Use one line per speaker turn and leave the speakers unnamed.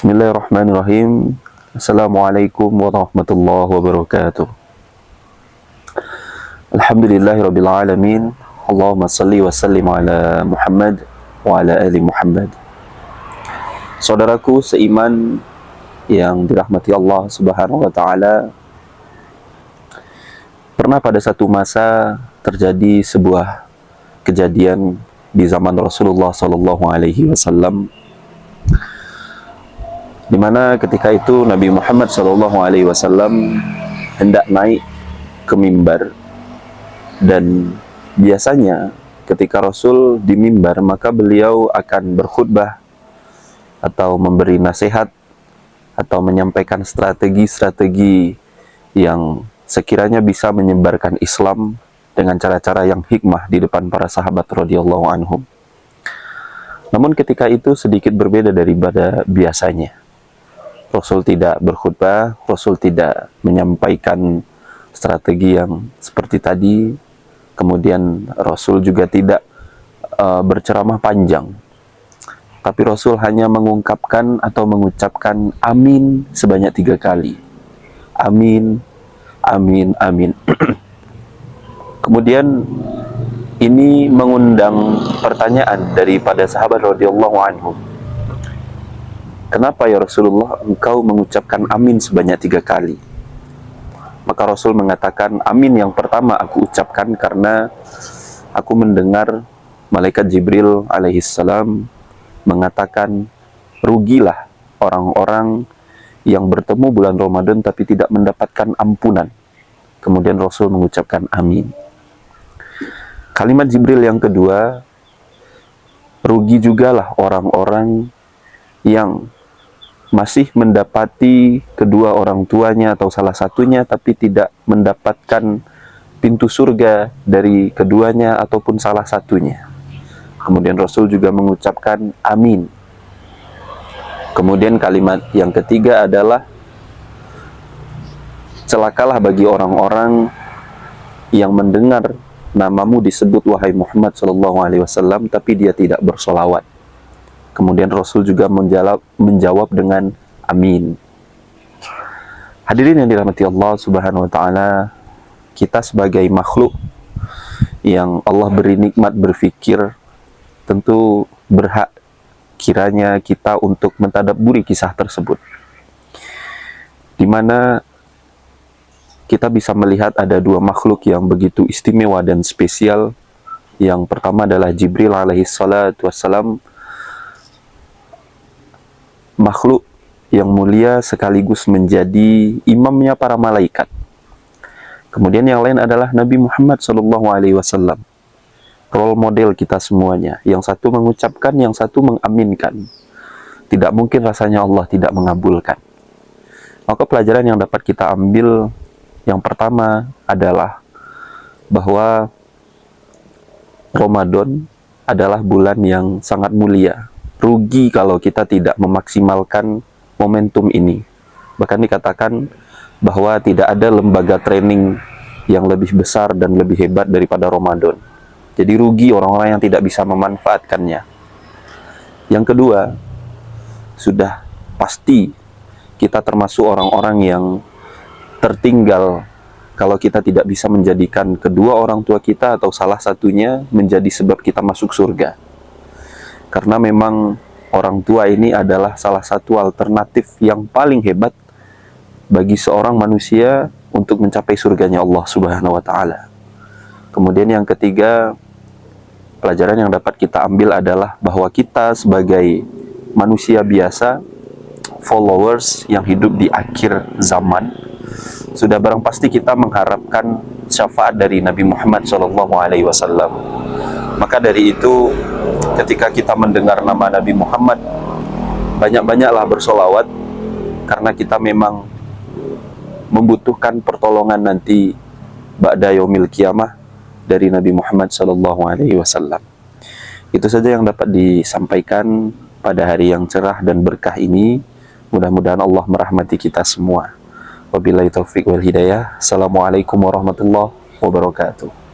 Bismillahirrahmanirrahim. Assalamualaikum warahmatullahi wabarakatuh. Alhamdulillahirabbil alamin. Allahumma salli wa sallim ala Muhammad wa ala ali Muhammad. Saudaraku seiman yang dirahmati Allah Subhanahu wa taala, pernah pada satu masa terjadi sebuah kejadian di zaman Rasulullah sallallahu alaihi wasallam, di mana ketika itu Nabi Muhammad SAW hendak naik ke mimbar. Dan biasanya ketika Rasul di mimbar, maka beliau akan berkhutbah atau memberi nasihat atau menyampaikan strategi-strategi yang sekiranya bisa menyebarkan Islam dengan cara-cara yang hikmah di depan para sahabat radhiyallahu anhum. Namun ketika itu sedikit berbeda daripada biasanya. Rasul tidak berkhutbah, Rasul tidak menyampaikan strategi yang seperti tadi. Kemudian Rasul juga tidak berceramah panjang. Tapi Rasul hanya mengungkapkan atau mengucapkan amin sebanyak 3 kali. Amin, amin, amin. Kemudian ini mengundang pertanyaan daripada sahabat radhiyallahu anhum. Kenapa ya Rasulullah engkau mengucapkan amin sebanyak 3 kali? Maka Rasul mengatakan, amin yang pertama aku ucapkan karena aku mendengar malaikat Jibril alaihissalam mengatakan, rugilah orang-orang yang bertemu bulan Ramadan tapi tidak mendapatkan ampunan. Kemudian Rasul mengucapkan amin. Kalimat Jibril yang kedua, rugi jugalah orang-orang yang masih mendapati kedua orang tuanya atau salah satunya tapi tidak mendapatkan pintu surga dari keduanya ataupun salah satunya. Kemudian Rasul juga mengucapkan amin. Kemudian kalimat yang ketiga adalah, celakalah bagi orang-orang yang mendengar namamu disebut wahai Muhammad SAW tapi dia tidak bersolawat. Kemudian Rasul juga menjawab dengan amin. Hadirin yang dirahmati Allah Subhanahu wa taala, kita sebagai makhluk yang Allah beri nikmat berfikir, tentu berhak kiranya kita untuk mentadabburi kisah tersebut. Di mana kita bisa melihat ada 2 makhluk yang begitu istimewa dan spesial. Yang pertama adalah Jibril alaihi salatu wassalam, makhluk yang mulia sekaligus menjadi imamnya para malaikat. Kemudian yang lain adalah Nabi Muhammad SAW, role model kita semuanya. Yang satu mengucapkan, yang satu mengaminkan. Tidak mungkin rasanya Allah tidak mengabulkan. Maka pelajaran yang dapat kita ambil yang pertama adalah bahwa Ramadan adalah bulan yang sangat mulia. Rugi kalau kita tidak memaksimalkan momentum ini. Bahkan dikatakan bahwa tidak ada lembaga training yang lebih besar dan lebih hebat daripada Ramadan. Jadi rugi orang-orang yang tidak bisa memanfaatkannya. Yang kedua, sudah pasti kita termasuk orang-orang yang tertinggal kalau kita tidak bisa menjadikan kedua orang tua kita atau salah satunya menjadi sebab kita masuk surga. Karena memang orang tua ini adalah salah satu alternatif yang paling hebat bagi seorang manusia untuk mencapai surganya Allah Subhanahu wa taala. Kemudian yang ketiga, pelajaran yang dapat kita ambil adalah bahwa kita sebagai manusia biasa, followers yang hidup di akhir zaman, sudah barang pasti kita mengharapkan syafaat dari Nabi Muhammad SAW. Maka dari itu, ketika kita mendengar nama Nabi Muhammad, banyak-banyaklah bersolawat, karena kita memang membutuhkan pertolongan nanti ba'da yaumil qiyamah dari Nabi Muhammad SAW. Itu saja yang dapat disampaikan pada hari yang cerah dan berkah ini. Mudah-mudahan Allah merahmati kita semua. Wabillahi taufiq wal hidayah. Assalamualaikum warahmatullahi wabarakatuh.